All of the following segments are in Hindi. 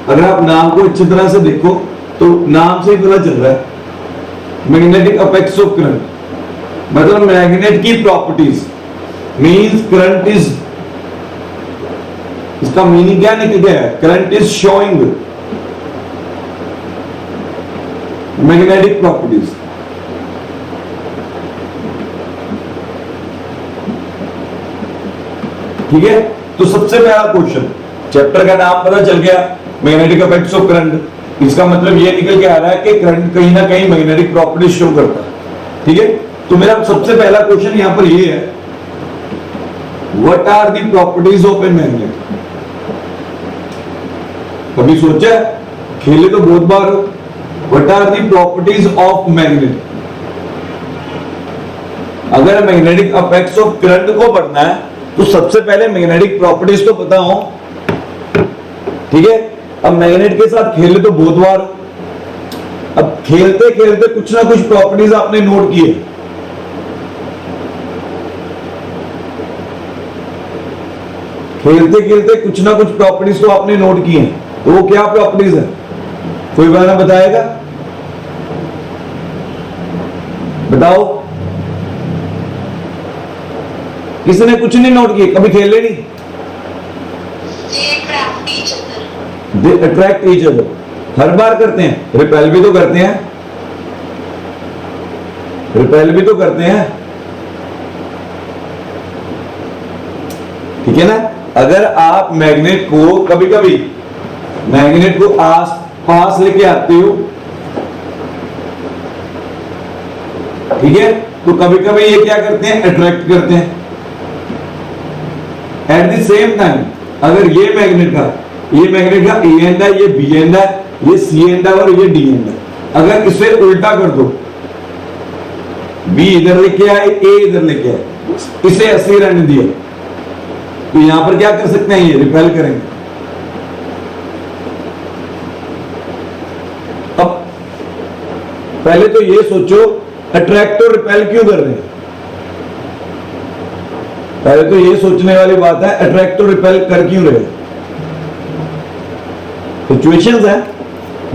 अगर आप नाम को अच्छी तरह से देखो तो नाम से ही पता चल रहा है, मैग्नेटिक अपेक्स ऑफ करंट, मतलब मैग्नेट की प्रॉपर्टीज मींस करंट इज, इसका मीनिंग क्या निकल गया है, current is showing magnetic properties. ठीक है, तो सबसे पहला क्वेश्चन, चैप्टर का नाम पता चल गया मैग्नेटिक अफेक्ट्स ऑफ करंट, इसका मतलब ये निकल के आ रहा है कि करंट कहीं ना कहीं मैग्नेटिक प्रॉपर्टीज शो करता है। ठीक है, तो मेरा सबसे पहला क्वेश्चन यहां पर ये है, what are the properties of a magnet. कभी सोचा, खेले तो बहुत बार हो, what are the properties of magnet. अगर मैग्नेटिक अफेक्ट्स ऑफ करंट को पढ़ना है तो सबसे पहले मैग्नेटिक प्रॉपर्टीज तो पता हो। ठीक है, अब मैग्नेट के साथ खेले तो बहुत बार, अब खेलते खेलते कुछ ना कुछ प्रॉपर्टीज आपने नोट किए। खेलते खेलते कुछ ना कुछ प्रॉपर्टीज तो आपने नोट किए, तो वो क्या प्रॉपर्टीज है, कोई बार बताएगा, बताओ। किसी ने कुछ नहीं नोट किए, कभी खेले नहीं। दे अट्रैक्ट ईच अदर, हर बार करते हैं, रिपेल भी तो करते हैं, रिपेल भी तो करते हैं। ठीक है ना, अगर आप मैग्नेट को कभी कभी मैग्नेट को आस पास लेके आते हो, ठीक है, तो कभी कभी ये क्या करते हैं, अट्रैक्ट करते हैं। एट द सेम टाइम अगर ये मैग्नेट का ए एंड है, ये बी एंड है, ये सी एंड है और ये डी एंड है, अगर इसे उल्टा कर दो, बी इधर लेके आए, ए इधर लेके आए, इसे ऐसे रहने दिया, तो यहां पर क्या कर सकते हैं, ये रिपेल करेंगे। अब पहले तो ये सोचो, अट्रैक्ट और रिपेल क्यों कर रहे हैं। पहले तो ये सोचने वाली बात है, अट्रैक्ट और रिपेल कर क्यों रहे हैं। सिचुएशंस है,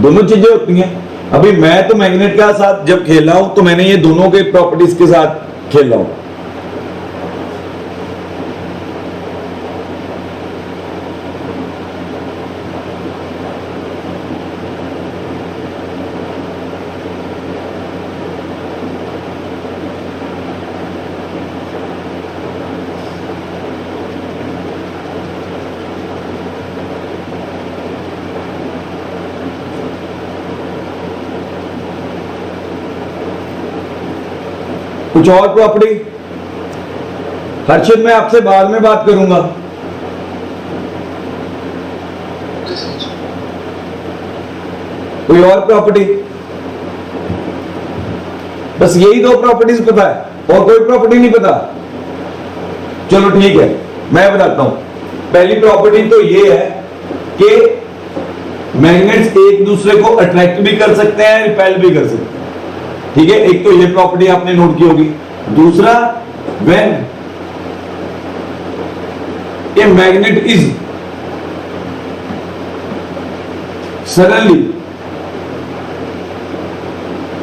दोनों चीजें होती हैं। अभी मैं तो मैग्नेट का साथ जब खेला हूं तो मैंने ये दोनों के प्रॉपर्टीज के साथ खेला हूं। कुछ और प्रॉपर्टी हर्षित मैं आपसे बाद में बात करूंगा। कोई और प्रॉपर्टी, बस यही दो प्रॉपर्टीज पता है और कोई प्रॉपर्टी नहीं पता। चलो ठीक है, मैं बताता हूं। पहली प्रॉपर्टी तो ये है कि मैग्नेट्स एक दूसरे को अट्रैक्ट भी कर सकते हैं, रिपेल भी कर सकते हैं। ठीक है, एक तो ये प्रॉपर्टी आपने नोट की होगी। दूसरा, when a magnet is suddenly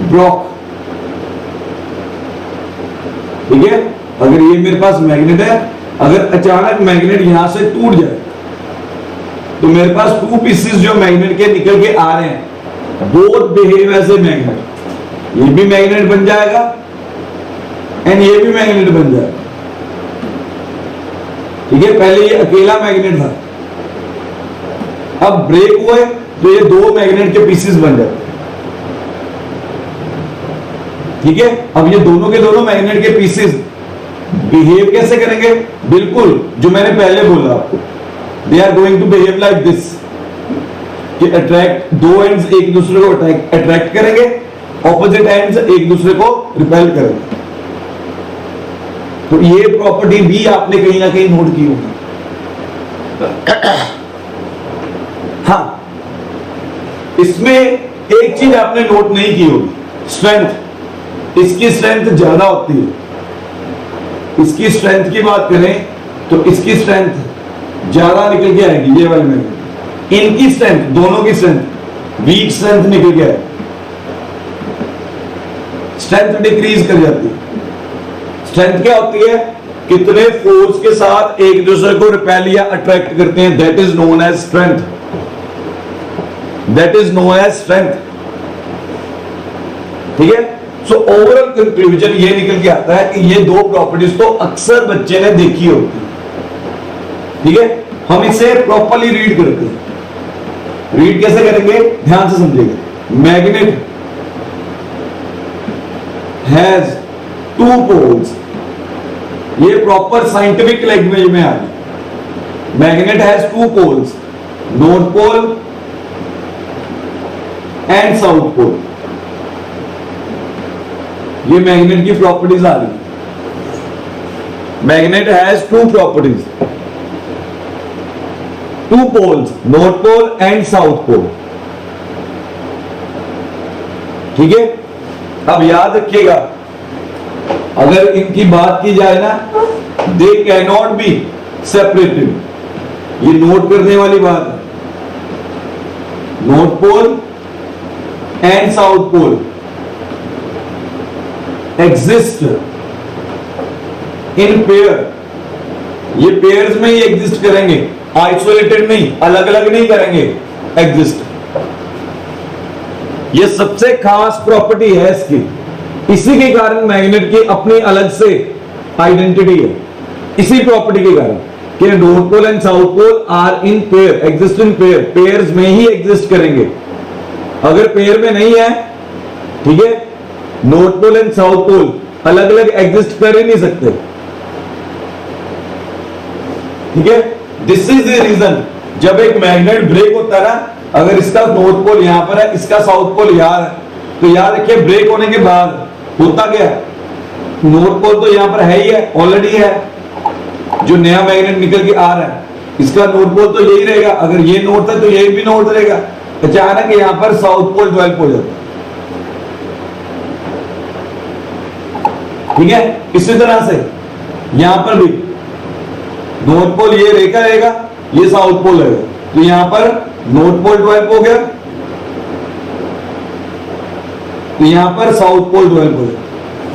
block, ठीक है, अगर ये मेरे पास मैग्नेट है, अगर अचानक मैग्नेट यहां से टूट जाए तो मेरे पास टू पीसेस जो मैग्नेट के निकल के आ रहे हैं, both behave as a magnet. ये भी मैग्नेट बन जाएगा एंड ये भी मैग्नेट बन जाएगा। ठीक है, पहले ये अकेला मैग्नेट था, अब ब्रेक हुए तो ये दो मैग्नेट के पीसेस बन जाते हैं। ठीक है, अब ये दोनों के दोनों मैग्नेट के पीसेस बिहेव कैसे करेंगे, बिल्कुल जो मैंने पहले बोला आपको, they are going to behave like this, कि अट्रैक्ट, दो एंड्स एक दूसरे को अट्रैक्ट करेंगे, ऑपोजिट एंड्स एक दूसरे को रिपेल करेंगे। तो ये प्रॉपर्टी भी आपने कहीं ना कहीं नोट की होगी। हाँ, इसमें एक चीज आपने नोट नहीं की होगी, स्ट्रेंथ। इसकी स्ट्रेंथ ज्यादा होती है। इसकी स्ट्रेंथ की बात करें तो इसकी स्ट्रेंथ ज्यादा निकल के आएगी, ये वाले मैग्नेट। इनकी स्ट्रेंथ, दोनों की स्ट्रेंथ, वीक स्ट्रेंथ निकल गया है, स्ट्रेंथ डिक्रीज कर जाती है। स्ट्रेंथ क्या होती है? कितने फोर्स के साथ एक दूसरे को रिपेल या अट्रैक्ट करते हैं, that is known as strength, that is known as strength. ठीक है। सो ओवरऑल कंक्लूजन ये निकल के आता है कि ये दो प्रॉपर्टीज तो अक्सर बच्चे ने देखी होती है। ठीक है, हम इसे प्रॉपर्ली रीड करते हैं। रीड कैसे करेंगे, ध्यान से समझिएगा। मैग्नेट हैज टू पोल्स, ये प्रॉपर साइंटिफिक लैंग्वेज में आ गई। Magnet has two poles, north pole and south pole. ये मैग्नेट की प्रॉपर्टीज आ रही। Magnet has two properties, two poles, north pole and south pole. ठीक है। अब याद रखिएगा, अगर इनकी बात की जाए ना, they can not be separated. ये नोट करने वाली बात है। North pole and south pole exist in pair. ये पेयर्स में ही एग्जिस्ट करेंगे, आइसोलेटेड नहीं, अलग अलग नहीं करेंगे, एग्जिस्ट। ये सबसे खास प्रॉपर्टी है इसकी। इसी के कारण मैग्नेट की अपनी अलग से आइडेंटिटी है, इसी प्रॉपर्टी के कारण कि north pole and south pole are in pair, exist in pair, pairs में ही एग्जिस्ट करेंगे। अगर पेयर में नहीं है, ठीक है, north pole and south pole अलग अलग एग्जिस्ट कर ही नहीं सकते। ठीक है। दिस इज द रीजन, जब एक मैग्नेट ब्रेक होता है ना, अगर इसका नॉर्थ पोल यहां पर है, इसका साउथ पोल यहां है, तो याद रखिए ब्रेक होने के बाद होता क्या, नॉर्थ पोल तो यहां पर है ही है, ऑलरेडी है। जो नया मैग्नेट निकल के आ रहा है, इसका नॉर्थ पोल तो यही रहेगा। अगर ये नॉर्थ है तो यही भी नॉर्थ रहेगा। अचानक यहां पर साउथ पोल डेवलप हो जाता है। ठीक है। इसी तरह से यहां पर भी नॉर्थ पोल ये रेखा रहेगा, ये साउथ पोल रहेगा, तो यहां पर नॉर्थ पोल डेवलप हो गया, तो यहां पर साउथ पोल डेवलप हो गया।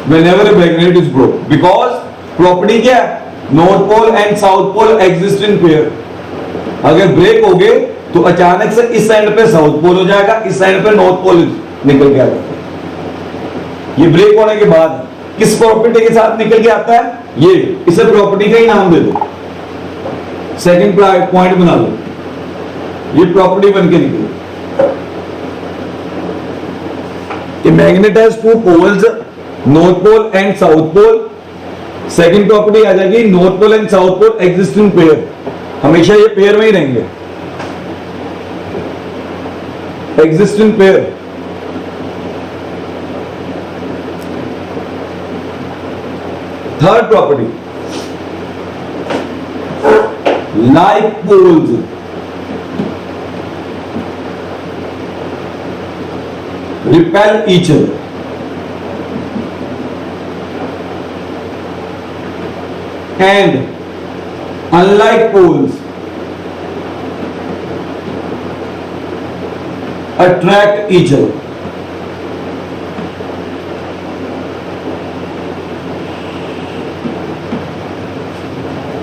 Whenever a magnet is broke, because property क्या है, north pole and south pole exist in pair. अगर ब्रेक हो गए तो अचानक से इस साइड पे साउथ पोल हो जाएगा, इस साइड पे नॉर्थ पोल निकल के आएगा। ये ब्रेक होने के बाद किस प्रॉपर्टी के साथ निकल के आता है, ये, इसे प्रॉपर्टी का ही नाम दे दो, सेकंड पॉइंट बना लो, ये प्रॉपर्टी बन के निकली कि magnet has two poles, north pole and south pole. Second property आ जाएगी, north pole and south pole exist in pair, हमेशा ये पेयर में ही रहेंगे, exist in pair. Third property, like poles repel each other, and unlike poles attract each other.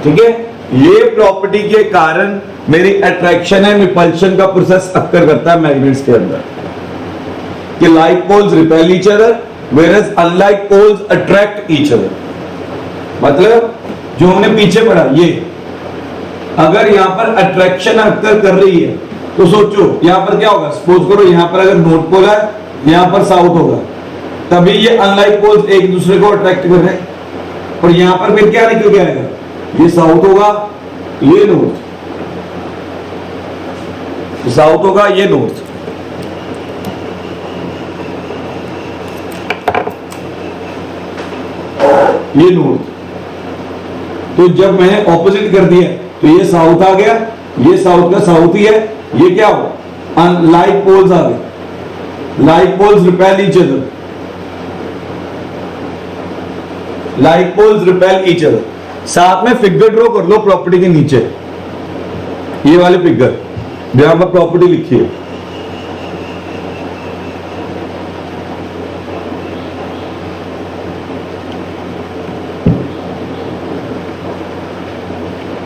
ठीक है। ये प्रॉपर्टी के कारण मेरी अट्रैक्शन एंड रिपल्शन का प्रोसेस अक्कर करता है मैग्नेट्स के अंदर, कि like poles repel each other whereas unlike poles attract each other. मतलब जो हमने पीछे पढ़ा, ये अगर यहां पर अट्रैक्शन अक्कर कर रही है तो सोचो यहां पर क्या होगा। सपोज करो यहां पर अगर नॉर्थ पोल है, यहां पर साउथ होगा, तभी ये अनलाइक पोल्स एक दूसरे को अट्रैक्ट कर रहे हैं। और यहां पर फिर क्या निकल के आएगा, ये साउथ होगा, ये नॉर्थ, साउथ होगा, ये नॉर्थ। ये नॉर्थ। तो जब मैंने ऑपोजिट कर दिया तो ये साउथ आ गया, ये साउथ का साउथ ही है, ये क्या हो, अनलाइक पोल्स आ गए, like poles repel each other, like poles repel each other. साथ में फिगर ड्रॉ कर लो प्रॉपर्टी के नीचे, ये वाले फिगर, जहां पर प्रॉपर्टी लिखी है।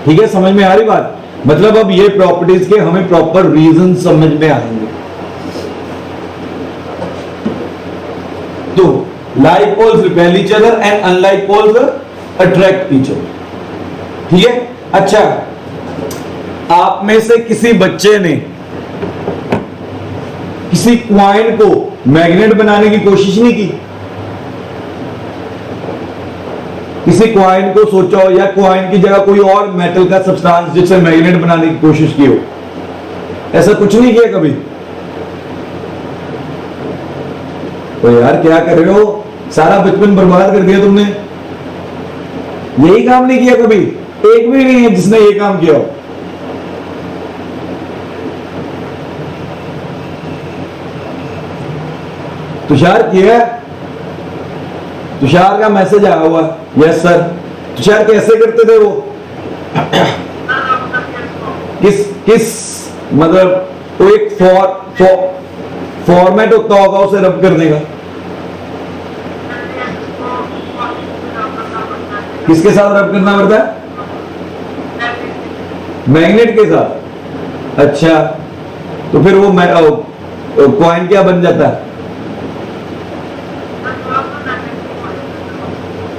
ठीक है, समझ में आ रही बात? मतलब अब ये प्रॉपर्टीज के हमें प्रॉपर रीजन समझ में आएंगे। तो like poles repel each other and unlike poles attract each other. ठीक है, अच्छा, आप में से किसी बच्चे ने किसी क्वाइन को मैग्नेट बनाने की कोशिश नहीं की? किसी क्वाइन को सोचा हो, या क्वाइन की जगह कोई और मेटल का सब्सटेंस जिससे मैग्नेट बनाने की कोशिश की हो? ऐसा कुछ नहीं किया कभी? तो यार क्या कर रहे हो, सारा बचपन बर्बाद कर दिया तुमने। यही काम नहीं किया कभी? एक भी नहीं है जिसने ये काम किया हो। तुषार किया? तुषार का मैसेज आया हुआ। Yes sir. तुषार कैसे करते थे वो? किस मतलब तो एक फॉर्मेट होता होगा उसे रब करने का। किसके साथ रब करना पड़ता है? मैग्नेट के साथ। अच्छा, तो फिर वो कॉइन क्या बन जाता है?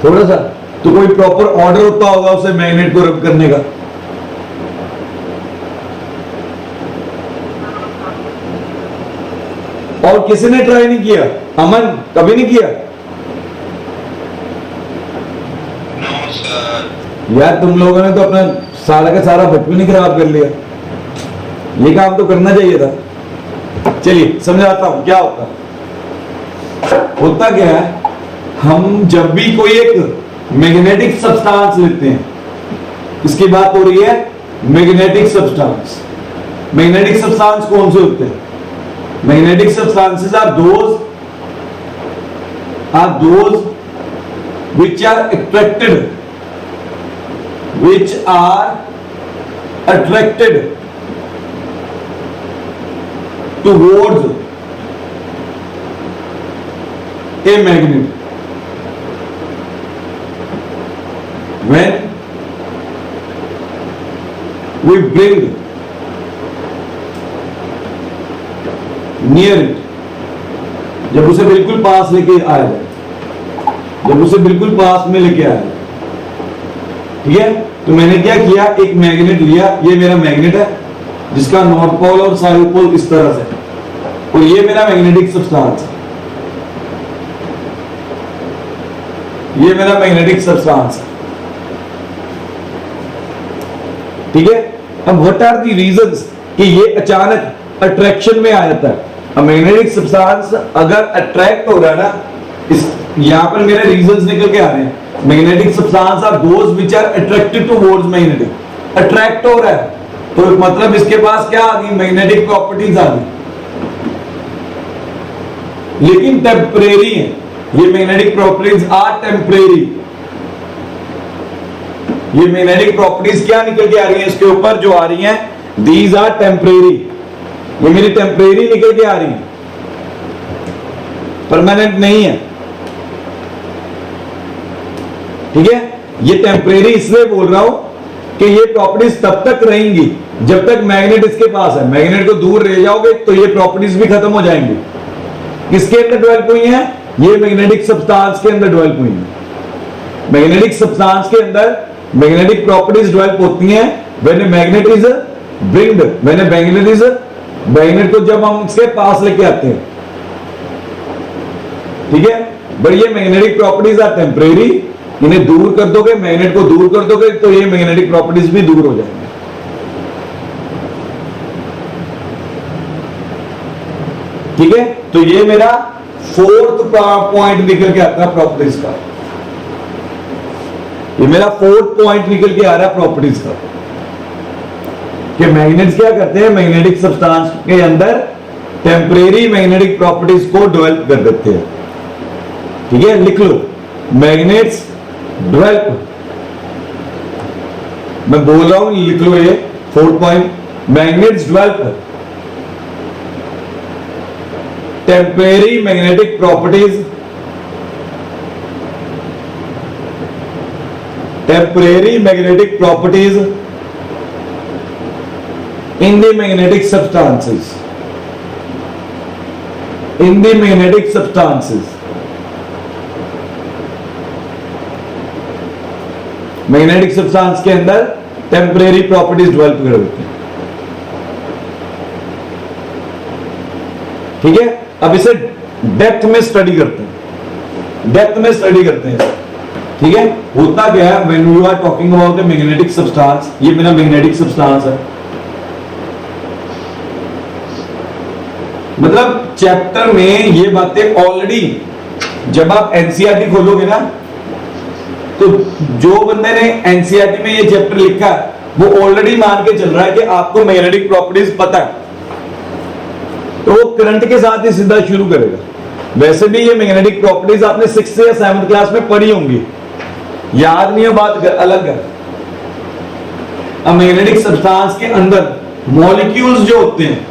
थोड़ा सा तो कोई प्रॉपर ऑर्डर होता होगा उसे मैग्नेट को रब करने का। और किसी ने ट्राई नहीं किया? अमन कभी नहीं किया? यार तुम लोगों ने तो अपना सारा का सारा बचपन ही खराब कर लिया। ये काम तो करना चाहिए था। चलिए समझाता हूं क्या होता क्या है। हम जब भी कोई एक मैग्नेटिक सब्सटेंस लेते हैं, इसकी बात हो रही है मैग्नेटिक सब्सटेंस। मैग्नेटिक सब्सटेंस कौन से होते हैं? Magnetic substances are those which are attracted towards a magnet when we bring near it, जब उसे बिल्कुल पास लेके आया जाए, जब उसे बिल्कुल पास में लेके आया। ठीक है, तो मैंने क्या किया, एक मैग्नेट लिया। ये मेरा मैग्नेट है जिसका नॉर्थ पोल और साउथ पोल इस तरह से, और ये मेरा मैग्नेटिक सब्सटेंस है। ये मेरा मैग्नेटिक सब्सटेंस है। ठीक है, अब व्हाट आर द रीजंस कि ये अचानक अट्रैक्शन में आ जाता है। अब मैग्नेटिक सब्सटेंस अगर अट्रैक्ट हो रहा है ना, इस यहां पर मेरे रीजंस निकल के आ रहे हैं। Magnetic substance are those which are attracted towards magnetic. Attract हो रहा है तो मतलब इसके पास क्या आ गई, मैग्नेटिक प्रॉपर्टीज आ गई, लेकिन टेम्परेरी है। ये मैग्नेटिक प्रॉपर्टीज आर टेम्परेरी। ये मैग्नेटिक प्रॉपर्टीज क्या निकल के आ रही है इसके ऊपर जो आ रही हैं, दीज आर टेम्परेरी। ये मेरी टेम्परेरी निकल के आ रही है, परमानेंट नहीं है। ठीक है, ये टेम्परेरी इसलिए बोल रहा हूं कि ये प्रॉपर्टीज तब तक रहेंगी जब तक मैग्नेट इसके पास है। मैग्नेट को दूर ले जाओगे तो ये प्रॉपर्टीज भी खत्म हो जाएंगी। किसके अंदर डेवलप हुई हैं? ये मैग्नेटिक सब्सटेंस के अंदर डेवलप हुई हैं। मैग्नेटिक सब्सटेंस के अंदर मैग्नेटिक प्रॉपर्टीज डेवलप होती हैं when a magnet is bringed, when a magnet is, magnet को जब हम इसके पास लेके आते हैं। ठीक है, बट ये मैग्नेटिक प्रॉपर्टीज आर टेम्परेरी। इन्हें दूर कर दोगे, मैग्नेट को दूर कर दोगे तो ये मैग्नेटिक प्रॉपर्टीज भी दूर हो जाएंगी। ठीक है, तो ये मेरा फोर्थ पॉइंट निकल के आता है प्रॉपर्टीज का। ये मेरा फोर्थ पॉइंट निकल के आ रहा है प्रॉपर्टीज का, कि मैग्नेट्स क्या करते हैं, मैग्नेटिक सब्सटेंस के अंदर टेम्परेरी मैग्नेटिक प्रॉपर्टीज को डेवलप कर देते हैं। ठीक है, लिख लो, मैग्नेट्स डेवलप। मैं बोल रहा हूं, लिख लो ये fourth point, magnets develop temporary magnetic properties, temporary magnetic properties in the magnetic substances, in the magnetic substances, magnetic substance के अंदर टेम्परेरी प्रॉपर्टीज डेवलप कर देते हैं। ठीक है, अब इसे डेप्थ में स्टडी करते हैं, डेप्थ में स्टडी करते हैं। ठीक है, होता क्या है when you are talking about a magnetic substance, ये मेरा मैग्नेटिक सब्सटेंस है, मतलब चैप्टर में ये बातें ऑलरेडी, जब आप एनसीईआरटी खोलोगे ना, तो जो बंदे ने एनसीईआरटी में ये चैप्टर लिखा है वो ऑलरेडी मान के चल रहा है कि आपको मैग्नेटिक प्रॉपर्टीज पता है, तो वो करंट के साथ ही सीधा शुरू करेगा। वैसे भी ये मैग्नेटिक प्रॉपर्टीज आपने 6th या 7th क्लास में पढ़ी होंगी, याद नहीं है बात अलग है। अब मैग्नेटिक सब्सटेंस के अंदर मॉलिक्यूल्स जो होते हैं,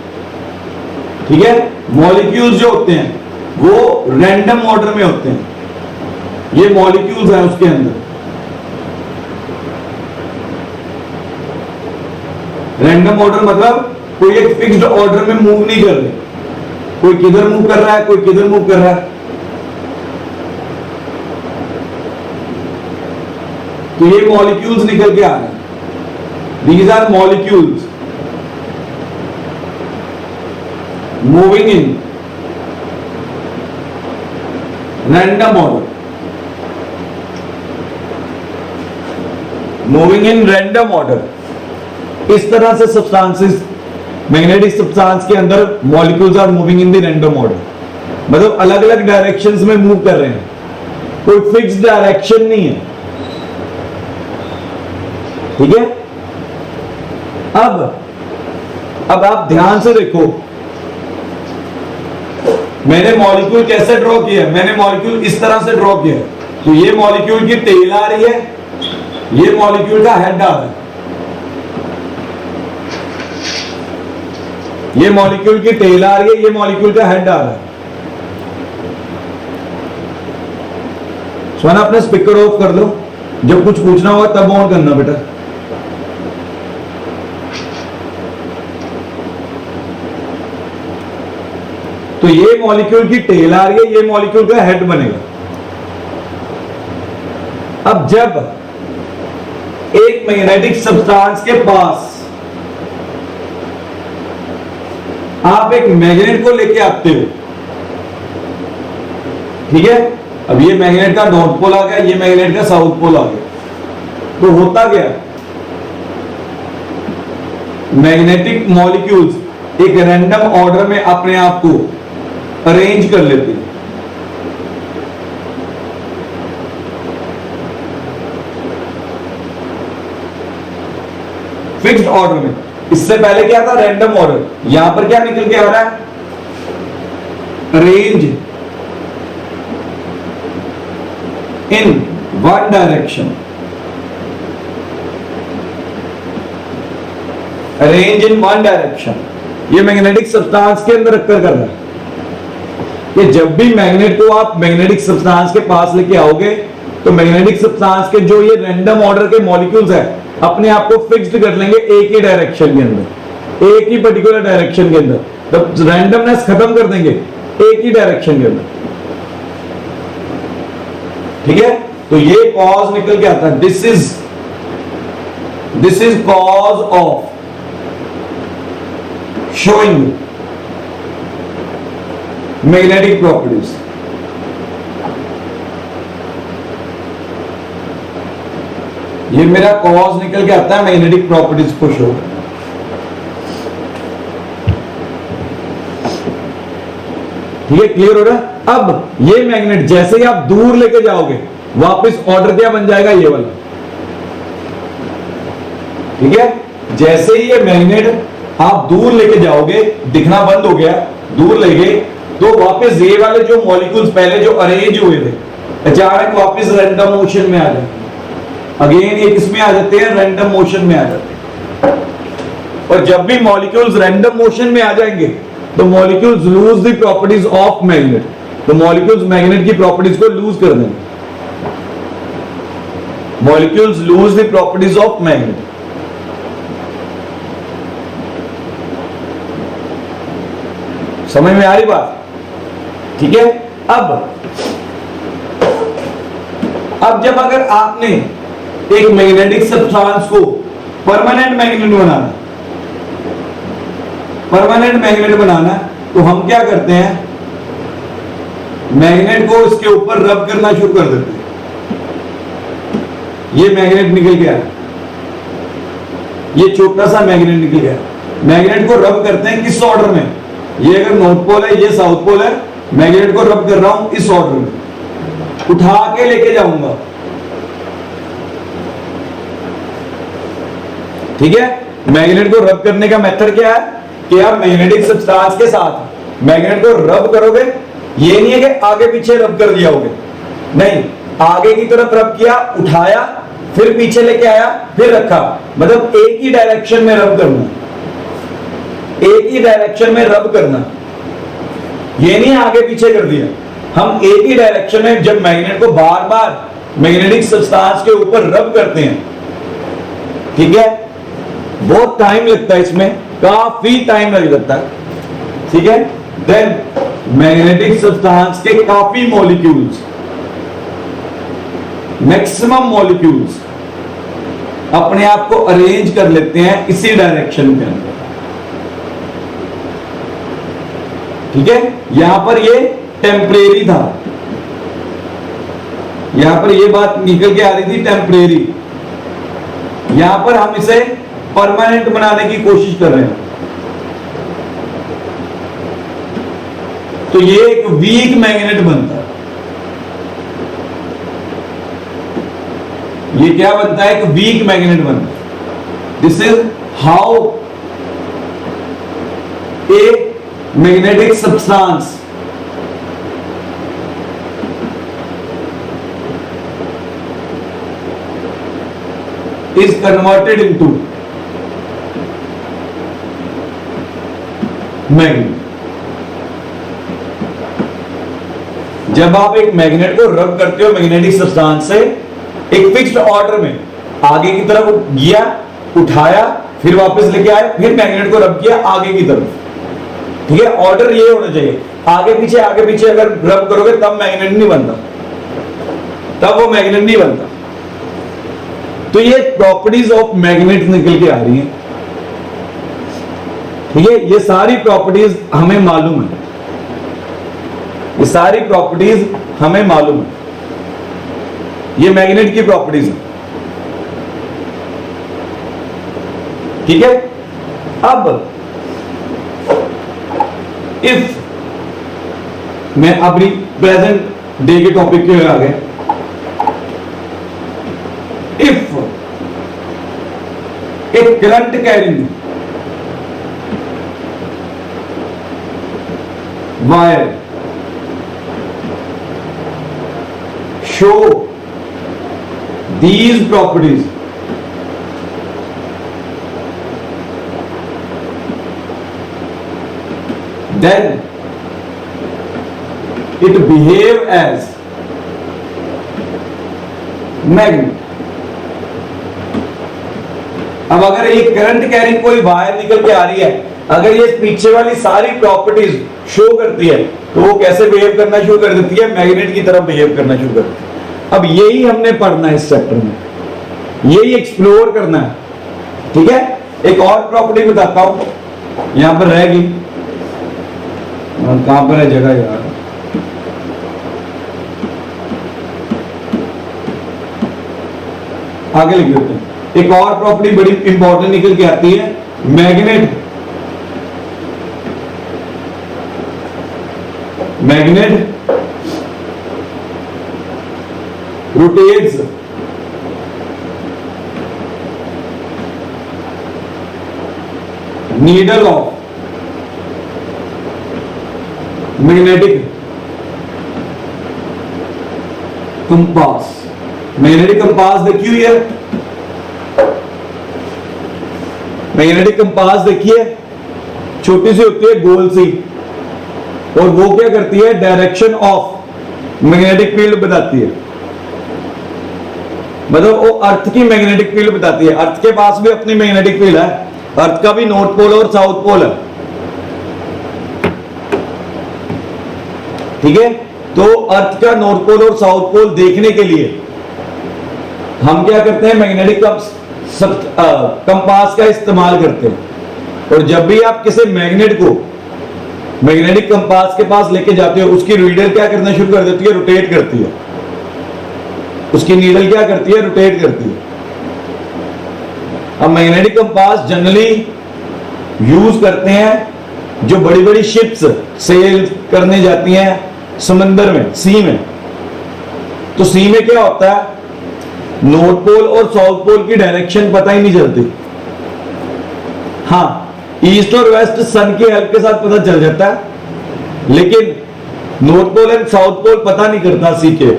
ठीक है, मॉलिक्यूल्स जो होते हैं वो रैंडम ऑर्डर में होते हैं, ये मॉलिक्यूल्स हैं उसके अंदर रैंडम ऑर्डर, मतलब कोई एक फिक्स्ड ऑर्डर में मूव नहीं कर रहे, कोई किधर मूव कर रहा है, कोई किधर मूव कर रहा है। तो ये मॉलिक्यूल्स निकल के आ रहे हैं, these are molecules moving in random order, moving in random order. इस तरह से सब्सटेंसेस, मैग्नेटिक सब्सटेंस के अंदर molecules are moving in the random order, मतलब अलग अलग डायरेक्शंस में मूव कर रहे हैं, कोई फिक्स डायरेक्शन नहीं है। ठीक है, अब आप ध्यान से देखो, मैंने मॉलिक्यूल कैसे ड्रॉ किया, मैंने मॉलिक्यूल इस तरह से ड्रॉ किया, तो ये मॉलिक्यूल की टेल आ रही है, ये मॉलिक्यूल का हेड आ रहा है, ये मॉलिक्यूल की टेल आ रही है, ये मॉलिक्यूल का हेड आ रहा है। सोना अपने स्पीकर ऑफ कर दो, जब कुछ पूछना होगा तब ऑन करना बेटा। तो ये मॉलिक्यूल की टेल आ रही है, ये मॉलिक्यूल का हेड बनेगा। अब जब एक मैग्नेटिक सब्सटेंस के पास आप एक मैग्नेट को लेके आते हो, ठीक है, अब ये मैग्नेट का नॉर्थ पोल आ गया, ये मैग्नेट का साउथ पोल आ गया, तो होता क्या, मैग्नेटिक मॉलिक्यूल्स एक रैंडम ऑर्डर में अपने आप को अरेंज कर लेते हैं। फिक्स्ड ऑर्डर में, इससे पहले क्या था, रैंडम ऑर्डर, यहां पर क्या निकल के आ रहा है, arrange in one direction, arrange in one direction. ये मैग्नेटिक सब्सटेंस के अंदर रखकर कर रहा है कि जब भी मैग्नेट को आप मैग्नेटिक सब्सटेंस के पास लेके आओगे, तो मैग्नेटिक सब्सटेंस के जो ये रैंडम ऑर्डर के मॉलिक्यूल्स है अपने आप को फिक्स्ड कर लेंगे एक ही डायरेक्शन के अंदर, एक ही पर्टिकुलर डायरेक्शन के अंदर, तो रैंडमनेस खत्म कर देंगे एक ही डायरेक्शन के अंदर। ठीक है, तो ये कॉज निकल के आता है, this is cause of showing magnetic properties. ये मेरा कॉज निकल के आता है मैग्नेटिक प्रॉपर्टीज को शो। ठीक है, क्लियर हो रहा है। अब ये मैग्नेट जैसे ही आप दूर लेके जाओगे, वापस ऑर्डर क्या बन जाएगा, ये वाला। ठीक है, जैसे ही ये मैग्नेट आप दूर लेके जाओगे, दिखना बंद हो गया, दूर ले गए, तो वापस ये वाले जो मॉलिक्यूल्स पहले जो अरेंज हुए थे, अचानक वापस रैंडम मोशन में आ जाते हैं। अगेन ये किसमें आ जाते हैं, रैंडम मोशन में आ जाते हैं। और जब भी मॉलिक्यूल्स रैंडम मोशन में आ जाएंगे तो molecules lose the properties of magnet, तो मॉलिक्यूल्स मैग्नेट की प्रॉपर्टीज को लूज कर देंगे, molecules lose the properties of magnet. समझ में आ रही बात? ठीक है। अब जब अगर आपने एक मैग्नेटिक सब्सटेंस को परमानेंट मैग्नेट बनाना, परमानेंट मैग्नेट बनाना, तो हम क्या करते हैं, मैग्नेट को इसके ऊपर रब करना शुरू कर देते हैं। ये मैग्नेट निकल गया, ये छोटा सा मैग्नेट निकल गया। मैग्नेट को रब करते हैं किस ऑर्डर में, ये अगर नॉर्थ पोल है, ये साउथ पोल है, मैग्नेट को रब कर रहा हूं इस ऑर्डर में, उठा के लेके जाऊंगा। ठीक है। मैग्नेट को रब करने का मेथड क्या है कि आप मैग्नेटिक सब्सटेंस के साथ मैग्नेट को रब करोगे, ये नहीं है कि आगे पीछे रब कर दिया होगे, नहीं, आगे की तरफ रब किया, उठाया, फिर पीछे लेके आया, फिर रखा, मतलब एक ही डायरेक्शन में रब करना, एक ही डायरेक्शन में रब करना, ये नहीं आगे पीछे कर दिया। हम एक ही डायरेक्शन में जब मैग्नेट को बार बार मैग्नेटिक सब्सटेंस के ऊपर रब करते हैं, ठीक है, बहुत टाइम लगता है, इसमें काफी टाइम लग जाता है। ठीक है। देन मैग्नेटिक सब्सटेंस के काफी मॉलिक्यूल्स, मैक्सिमम मॉलिक्यूल्स अपने आप को अरेंज कर लेते हैं इसी डायरेक्शन के अंदर। ठीक है। यहां पर ये टेम्परेरी था, यहां पर ये बात निकल के आ रही थी टेम्परेरी, यहां पर हम इसे परमानेंट बनाने की कोशिश कर रहे हैं। तो ये एक वीक मैग्नेट बनता है। ये क्या बनता है, एक वीक मैग्नेट बनता है। This is how a magnetic substance is converted into magnet. जब आप एक मैग्नेट को रब करते हो मैग्नेटिक सब्सटेंस से, एक फिक्स्ड ऑर्डर में आगे की तरफ गया, उठाया, फिर वापस लेके आए, फिर मैग्नेट को रब किया आगे की तरफ। ठीक है। ऑर्डर ये होना चाहिए, आगे पीछे अगर रब करोगे तब मैग्नेट नहीं बनता, तब वो मैग्नेट नहीं बनता। तो ये प्रॉपर्टीज ऑफ मैग्नेट निकल के आ रही हैं। ठीक है। ये सारी प्रॉपर्टीज हमें मालूम है, ये सारी प्रॉपर्टीज हमें मालूम है, ये मैग्नेट की प्रॉपर्टीज है। ठीक है। अब इफ मैं अपनी प्रेजेंट डे के टॉपिक पे आ गए, if a current carrying wire show these properties, then it behave as magnet। अब अगर ये करंट कैरिंग कोई वायर निकल के आ रही है, अगर ये पीछे वाली सारी प्रॉपर्टीज शो करती है, तो वो कैसे बिहेव करना शुरू कर देती है, मैग्नेट की तरफ बिहेव करना शुरू कर देती है। अब यही हमने पढ़ना है इस चैप्टर में, यही एक्सप्लोर करना है। ठीक है। एक और प्रॉपर्टी बताता हूं, यहां पर रहेगी, कहां पर है जगह यार, आगे लिख देते हैं। एक और प्रॉपर्टी बड़ी इंपॉर्टेंट निकल के आती है, magnet rotates needle of magnetic compass. Magnetic compass देखिए, मैग्नेटिक कंपास देखिए छोटी सी होती है, गोल सी, और वो क्या करती है, डायरेक्शन ऑफ मैग्नेटिक फील्ड बताती है। मतलब वो अर्थ की मैग्नेटिक फील्ड बताती है। अर्थ के पास भी अपनी मैग्नेटिक फील्ड है, अर्थ का भी नॉर्थ पोल और साउथ पोल है, ठीक है। तो अर्थ का नॉर्थ पोल और साउथ पोल देखने के लिए हम क्या करते हैं, मैग्नेटिक कंपास का इस्तेमाल करते हैं। और जब भी आप किसी मैग्नेट को मैग्नेटिक कंपास के पास लेके जाते हो, उसकी नीडल क्या करना शुरू कर देती है, रोटेट करती है। उसकी नीडल क्या करती है, रोटेट करती है। अब मैग्नेटिक कंपास जनरली यूज करते हैं जो बड़ी बड़ी शिप्स सेल करने जाती हैं समंदर में, सी में। तो सी में क्या होता है, नॉर्थ पोल और साउथ पोल की डायरेक्शन पता ही नहीं चलती। हाँ, ईस्ट और वेस्ट सन की हेल्प के साथ पता चल जाता है, लेकिन north pole and south pole पता नहीं करता सी के।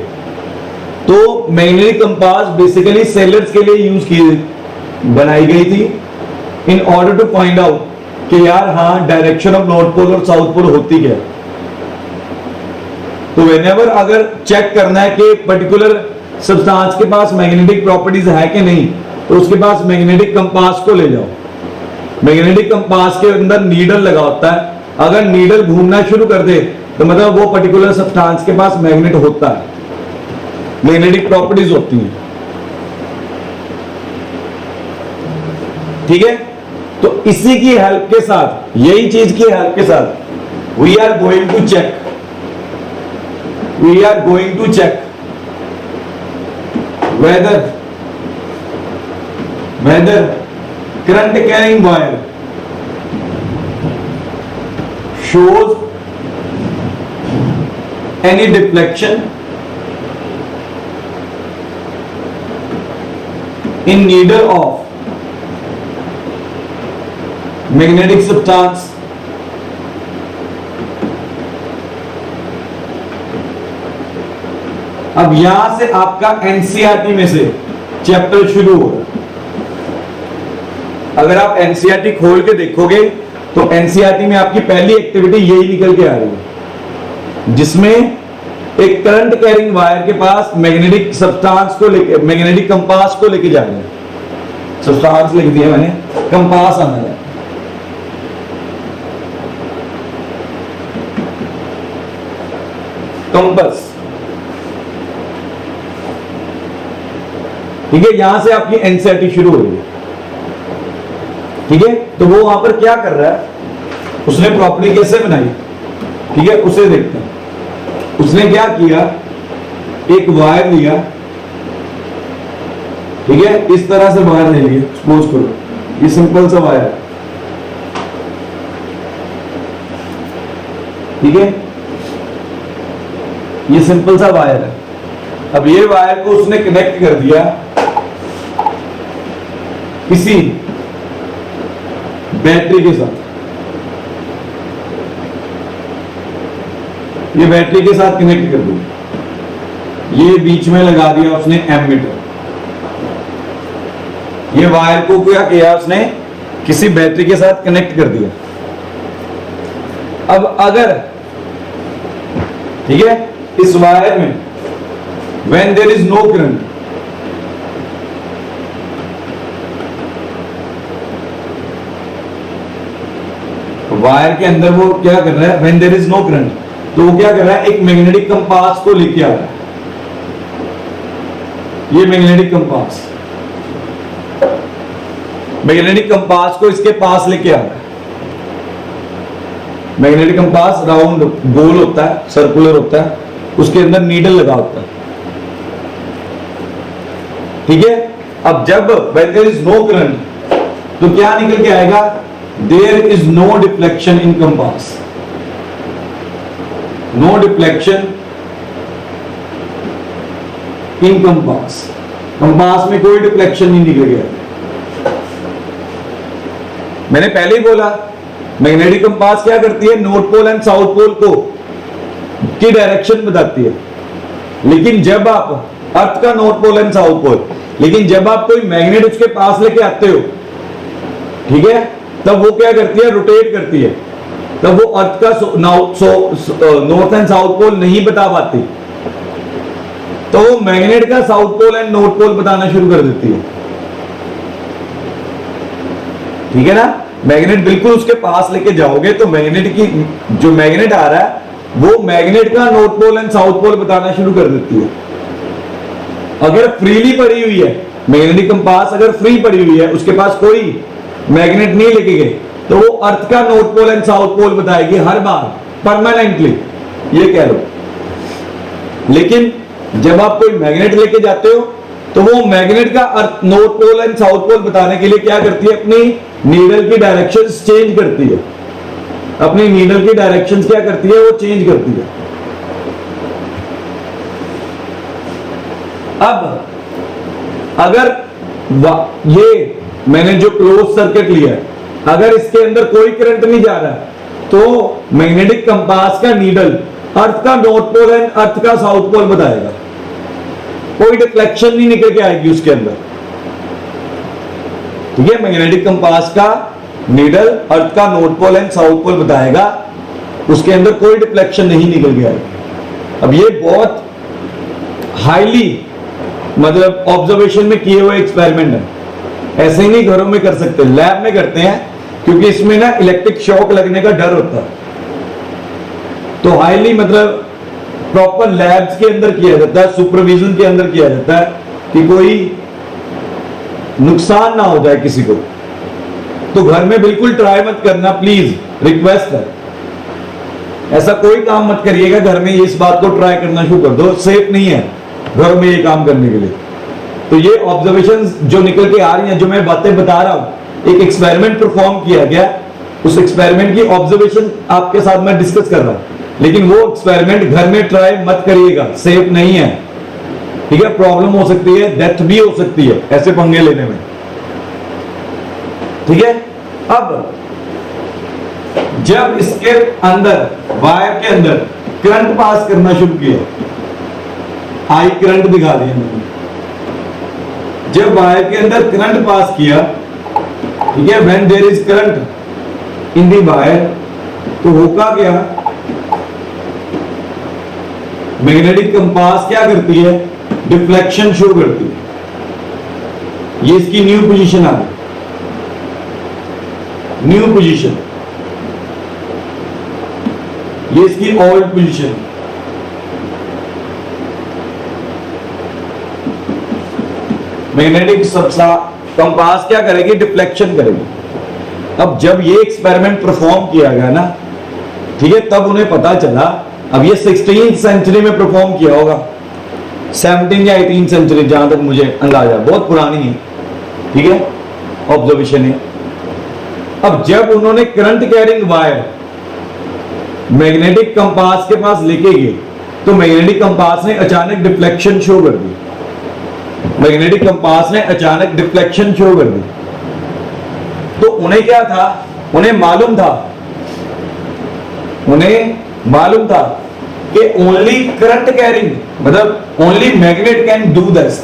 तो मैग्नेटिक कंपास बेसिकली सेलर्स के लिए यूज की बनाई गई थी, in order to find out कि यार हाँ डायरेक्शन ऑफ नॉर्थ पोल और साउथ पोल होती क्या। तो व्हेनेवर अगर चेक करना है कि पर्टिकुलर सब्सटेंस के पास मैग्नेटिक प्रॉपर्टीज है कि नहीं, तो उसके पास मैग्नेटिक कंपास को ले जाओ। मैग्नेटिक कंपास के अंदर नीडल लगा होता है, अगर नीडल घूमना शुरू कर दे तो मतलब वो पर्टिकुलर सब्सटेंस के पास मैग्नेट होता है, मैग्नेटिक प्रॉपर्टीज होती हैं, ठीक है। तो इसी की हेल्प के साथ, यही चीज की हेल्प के साथ we are going to check whether current carrying wire shows any deflection in needle of magnetic substance अब यहां से आपका एनसीईआरटी में से चैप्टर शुरू होगा। अगर आप एनसीईआरटी खोल के देखोगे तो एनसीईआरटी में आपकी पहली एक्टिविटी यही निकल के आ रही है, जिसमें एक करंट कैरिंग वायर के पास मैग्नेटिक सब्सटेंस को लेके, मैग्नेटिक कंपास को लेके जा रहे हैं। सब्सटेंस लिख दिया मैंने, कंपास आना है। कंपास, ठीक है। यहां से आपकी एनसीईआरटी शुरू हो रही है, ठीक है। तो वो वहां पर क्या कर रहा है, उसने प्रॉपर्टी कैसे बनाई, ठीक है, उसे देखते हैं। उसने क्या किया, एक वायर लिया, ठीक है, इस तरह से वायर ले लिया, सपोज करो ये सिंपल सा वायर, ठीक है, ये सिंपल सा वायर है। अब ये वायर को उसने कनेक्ट कर दिया किसी बैटरी के साथ, ये बैटरी के साथ कनेक्ट कर दिया, ये बीच में लगा दिया उसने एमीटर। ये वायर को क्या किया उसने, किसी बैटरी के साथ कनेक्ट कर दिया। अब अगर, ठीक है, इस वायर में when there is no current, wire के अंदर वो क्या कर रहा है, when there is no current, तो वो क्या कर रहा है, एक मैग्नेटिक कंपास को लेके आ रहा है। ये मैग्नेटिक कंपास को इसके पास लेके आ रहा है। मैग्नेटिक कंपास राउंड गोल होता है, सर्कुलर होता है, उसके अंदर नीडल लगा होता है, ठीक है। अब जब when there is no current, तो क्या निकल के आएगा, there is no deflection in compass, no deflection in compass, compass में कोई डिफ्लेक्शन नहीं निकल गया। मैंने पहले ही बोला मैग्नेटिक कंपास क्या करती है, north pole and south pole को की डायरेक्शन बताती है। लेकिन जब आप अर्थ का north pole and south pole, लेकिन जब आप कोई मैग्नेट उसके पास लेके आते हो ठीक है, तब वो क्या करती है, रोटेट करती है, तब वो अर्थ का नॉर्थ एंड साउथ पोल नहीं बता पाती, तो वो मैग्नेट का south pole and north pole बताना शुरू कर देती है। ठीक है ना, मैग्नेट बिल्कुल उसके पास लेके जाओगे तो मैग्नेट की जो मैग्नेट आ रहा है वो मैग्नेट का north pole and south pole बताना शुरू कर देती है। अगर फ्रीली पड़ी हुई है मैग्नेटिक कंपास, अगर फ्री पड़ी हुई है, उसके पास कोई मैग्नेट नहीं लेके गए, तो वो अर्थ का north pole and south pole बताएगी हर बार परमानेंटली, ये कह लो। लेकिन जब आप कोई मैग्नेट लेके जाते हो तो वो मैग्नेट का earth north pole and south pole बताने के लिए क्या करती है, अपनी नीडल की डायरेक्शंस चेंज करती है। अपनी नीडल की डायरेक्शंस क्या करती है, वो चेंज करती है। अब अगर ये मैंने जो क्लोज सर्किट लिया है, अगर इसके अंदर कोई करंट नहीं जा रहा तो मैग्नेटिक कंपास का नीडल अर्थ का नॉर्थ पोल एंड अर्थ का साउथ पोल बताएगा, कोई डिफ्लेक्शन नहीं निकल के आएगी उसके अंदर। ठीक है, मैग्नेटिक कंपास का नीडल अर्थ का north pole and south pole बताएगा, उसके अंदर कोई डिफ्लेक्शन नहीं निकल के आएगी। अब ये बहुत हाईली मतलब ऑब्जर्वेशन में किए हुए एक्सपेरिमेंट है, ऐसे ही नहीं घरों में कर सकते, लैब में करते हैं, क्योंकि इसमें ना इलेक्ट्रिक शॉक लगने का डर होता है। तो हाईली मतलब प्रॉपर लैब्स के अंदर किया जाता है, सुपरविजन के अंदर किया जाता है कि कोई नुकसान ना हो जाए किसी को। तो घर में बिल्कुल ट्राई मत करना, प्लीज रिक्वेस्ट है, ऐसा कोई काम मत करिएगा घर में, इस बात को ट्राई करना शुरू कर दो, सेफ नहीं है घर में ये काम करने के लिए। तो ये ऑब्जर्वेशंस जो निकल के आ रही हैं, जो मैं बातें बता रहा हूं, एक एक्सपेरिमेंट परफॉर्म किया गया, उस एक्सपेरिमेंट की ऑब्जर्वेशन आपके साथ मैं डिस्कस कर रहा हूं, लेकिन वो एक्सपेरिमेंट घर में ट्राई मत करिएगा, सेफ नहीं है। ठीक है, प्रॉब्लम हो सकती है, डेथ भी हो सकती है ऐसे पंगे लेने में। ठीक है, अब जब इसके अंदर वायर के अंदर करंट पास करना शुरू किया, आई करंट दिखा दिया मैंने, जब वायर के अंदर करंट पास किया, ठीक है, when there is current in the wire, तो होगा क्या, मैग्नेटिक कंपास क्या करती है, डिफ्लेक्शन शो करती है। ये इसकी न्यू पोजीशन आ गई, न्यू पोजीशन, ये इसकी ओल्ड पोजीशन। मैग्नेटिक कंपास क्या करेगी, डिफ्लेक्शन करेगी। अब जब ये एक्सपेरिमेंट परफॉर्म किया गया ना, ठीक है, तब उन्हें पता चला, अब ये 16th सेंचुरी में परफॉर्म किया होगा, 17 या 18 सेंचुरी, जहां तक मुझे अंदाजा, बहुत पुरानी है। ठीक है, ऑब्जर्वेशन है। अब जब उन्होंने current carrying wire magnetic compass के पास लेके गए, तो मैग्नेटिक कंपास ने अचानक डिफ्लेक्शन शो कर दी, मैग्नेटिक कंपास ने अचानक डिफ्लेक्शन शो कर दी। तो उन्हें क्या था, उन्हें मालूम था कि ओनली करंट कैरिंग, मतलब only magnet can do this.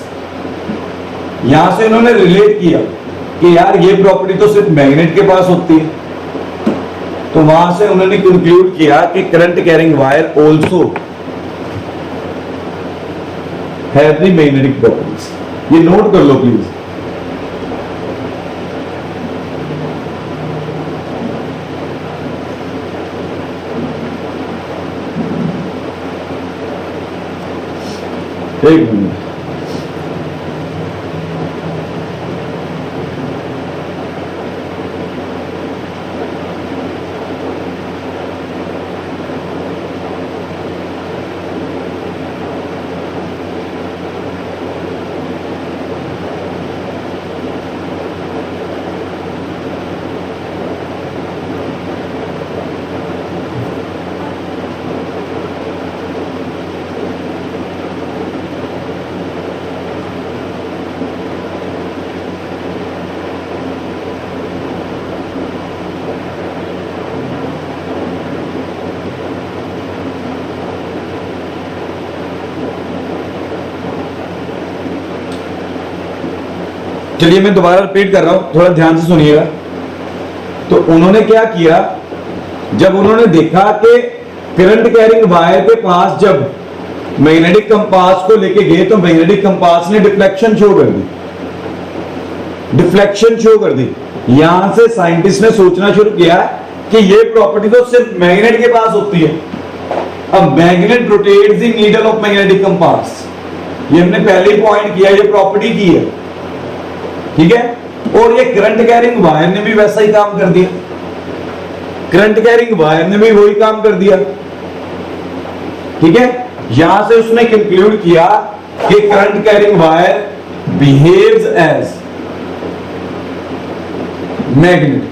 यहां से उन्होंने रिलेट किया कि यार ये प्रॉपर्टी तो सिर्फ मैग्नेट के पास होती है, तो वहां से उन्होंने कंक्लूड किया कि current carrying wire also have the magnetic properties. ये नोट कर लो प्लीज। एक मिनट, चलिए मैं दोबारा रिपीट कर रहा हूं, थोड़ा ध्यान से सुनिएगा। उन्होंने क्या किया, जब उन्होंने देखा कि करंट कैरिंग वायर के पास जब मैग्नेटिक कंपास को लेके गए तो मैग्नेटिक कंपास ने डिफ्लेक्शन शो कर दी, डिफ्लेक्शन शो कर दी। यहां से साइंटिस्ट ने सोचना शुरू किया कि ये प्रॉपर्टी तो सिर्फ मैग्नेट के पास होती है। अब magnet rotates the needle of magnetic compass, ये हमने पहले ही पॉइंट किया, ये प्रॉपर्टी की है, ठीक है। और ये करंट कैरिंग वायर ने भी वैसा ही काम कर दिया, करंट कैरिंग वायर ने भी वही काम कर दिया, ठीक है। यहां से उसने कंक्लूड किया कि current carrying wire behaves as magnet.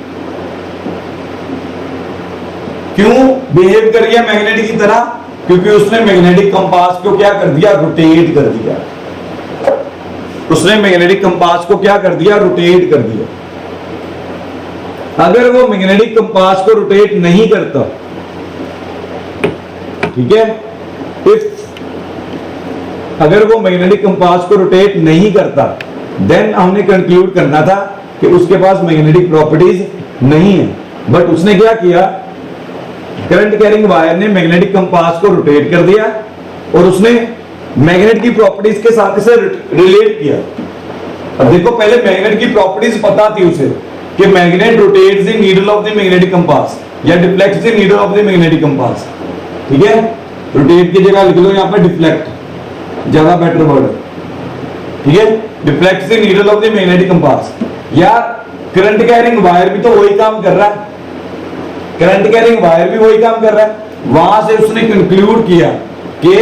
क्यों बिहेव कर रही है मैग्नेट की तरह? क्योंकि उसने मैग्नेटिक कंपास को क्या कर दिया, रोटेट कर दिया। उसने मैग्नेटिक कंपास को क्या कर दिया, रोटेट कर दिया। अगर वो मैग्नेटिक कंपास को रोटेट नहीं करता, ठीक है, अगर वो मैग्नेटिक कंपास को रोटेट नहीं करता, देन हमने कंक्लूड करना था कि उसके पास मैग्नेटिक प्रॉपर्टीज नहीं है। बट उसने क्या किया, करंट कैरिंग वायर ने मैग्नेटिक कंपास को रोटेट कर दिया और उसने मैग्नेट की प्रॉपर्टीज के साथ इसे रिलेट किया। अब देखो, पहले मैग्नेट की प्रॉपर्टीज पता थी उसे कि magnet rotates the needle of the magnetic compass या deflects the needle of the magnetic compass, ठीक है। रोटेट की जगह लिख लो यहां पर डिफ्लेक्ट, ज्यादा बेटर वर्ड, ठीक है। Deflects the needle of the magnetic compass. या करंट कैरिंग वायर भी तो वही काम कर रहा है, करंट कैरिंग वायर भी वही काम कर रहा है। वहां से उसने कंक्लूड किया कि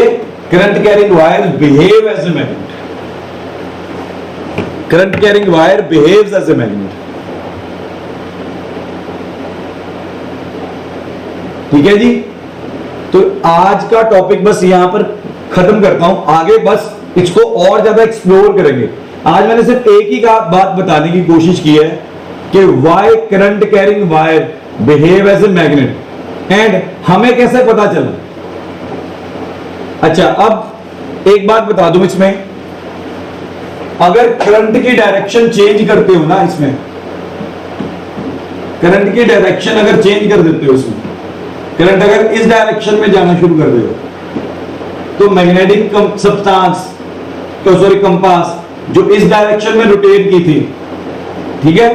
current carrying wire behave as a magnet, current carrying wire behaves as a magnet, ठीक है जी। तो आज का टॉपिक बस यहां पर खत्म करता हूं, आगे बस इसको और ज्यादा एक्सप्लोर करेंगे। आज मैंने सिर्फ एक ही बात बताने की कोशिश की है कि why current carrying wire behave as a magnet and हमें कैसे पता चला। अच्छा, अब एक बात बता दूं, इसमें अगर करंट की डायरेक्शन चेंज करते हो ना, इसमें करंट की डायरेक्शन अगर चेंज कर देते हो, इसमें करंट अगर इस डायरेक्शन में जाना शुरू कर दे तो मैग्नेटिक सब्सटेंस सॉरी कंपास जो इस डायरेक्शन में रोटेट की थी, ठीक है,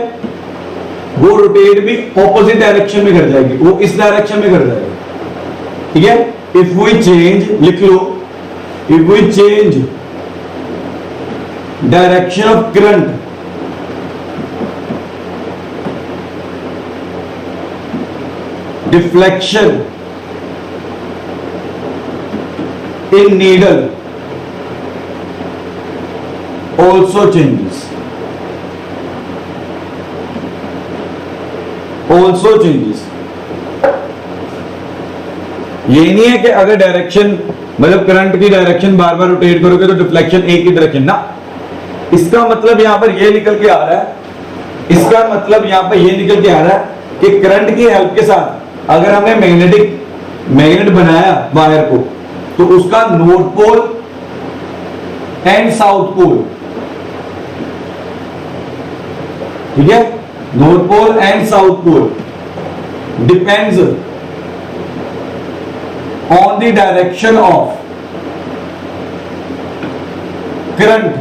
वो रोटेट भी ऑपोजिट डायरेक्शन में कर जाएगी, वो इस डायरेक्शन में कर जाएगी, ठीक है। इफ वी चेंज, लिख लो, if we change direction of current, deflection in needle also changes, also changes। ये नहीं है कि अगर डायरेक्शन मतलब करंट की डायरेक्शन बार बार रोटेट करोगे तो डिफ्लेक्शन एक ही डायरेक्शन ना। इसका मतलब यहां पर ये निकल के आ रहा है, इसका मतलब यहां पर ये निकल के आ रहा है कि करंट की हेल्प के साथ अगर हमने मैग्नेट बनाया वायर को, तो उसका north pole and south pole, ठीक है, north pole and south pole depends on the direction of current.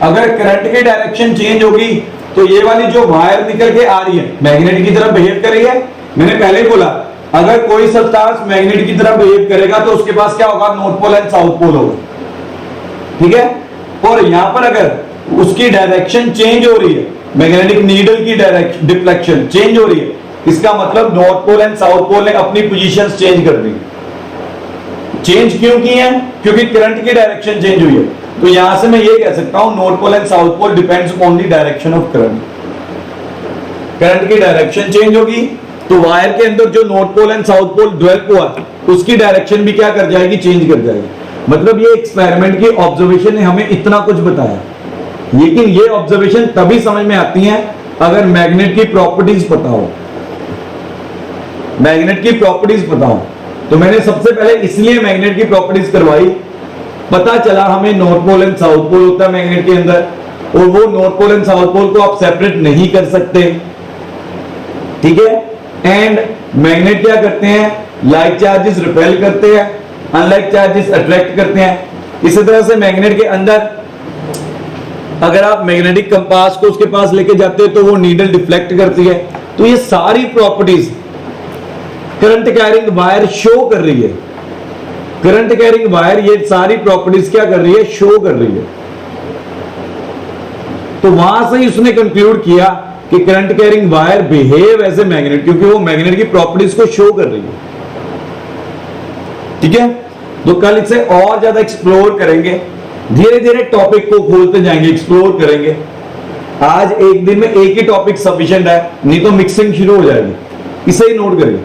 अगर करंट की डायरेक्शन चेंज होगी तो ये वाली जो वायर निकल के आ रही है मैग्नेट की तरफ बिहेव कर रही है। मैंने पहले ही बोला, अगर कोई सब्सटेंस मैग्नेट की तरफ बिहेव करेगा तो उसके पास क्या होगा, north pole and south pole होगा, ठीक है। और यहां पर अगर उसकी डायरेक्शन चेंज हो रही है, मैग्नेटिक नीडल की डायरेक्शन डिफ्लेक्शन चेंज हो रही है, इसका मतलब north pole and south pole ने अपनी पोजीशंस चेंज कर दी। चेंज क्यों की है? क्योंकि करंट की डायरेक्शन चेंज हुई है। तो यहां से मैं ये कह सकता हूं, north pole and south pole depends on the direction of current. Current की डायरेक्शन चेंज होगी तो वायर के अंदर जो north pole and south pole develop हुआ उसकी डायरेक्शन भी क्या कर जाएगी, चेंज कर जाएगी। मतलब ये एक्सपेरिमेंट की ऑब्जर्वेशन ने हमें इतना कुछ बताया, लेकिन ये ऑब्जर्वेशन तभी समझ में आती है अगर मैग्नेट की प्रॉपर्टीज पता हो, मैग्नेट की प्रॉपर्टीज पता हो। तो मैंने सबसे पहले इसलिए मैग्नेट की प्रॉपर्टीज करवाई, पता चला हमें north pole and south pole होता है मैग्नेट के अंदर, और वो north pole and south pole को आप सेपरेट नहीं कर सकते, ठीक है। एंड मैग्नेट क्या करते हैं, लाइक चार्जेस रिपेल करते हैं, अनलाइक चार्जेस अट्रैक्ट करते हैं। इसी तरह से मैग्नेट के अंदर अगर आप मैग्नेटिक कंपास को उसके पास लेके जाते हो तो वो नीडल डिफ्लेक्ट करती है। तो ये सारी properties current carrying wire show कर रही है। करंट कैरिंग वायर ये सारी प्रॉपर्टीज क्या कर रही है, शो कर रही है। तो वहां से ही उसने कंक्लूड किया कि current carrying wire behave as a magnet, क्योंकि वो मैग्नेट की प्रॉपर्टीज को शो कर रही है। ठीक है, तो कल इसे और ज्यादा एक्सप्लोर करेंगे, धीरे धीरे टॉपिक को खोलते जाएंगे, एक्सप्लोर करेंगे। आज एक दिन में एक ही टॉपिक सफिशिएंट है, नहीं तो मिक्सिंग शुरू हो जाएगी। इसे ही नोट करिए।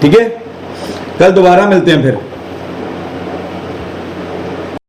ठीक है, कल दोबारा मिलते हैं फिर।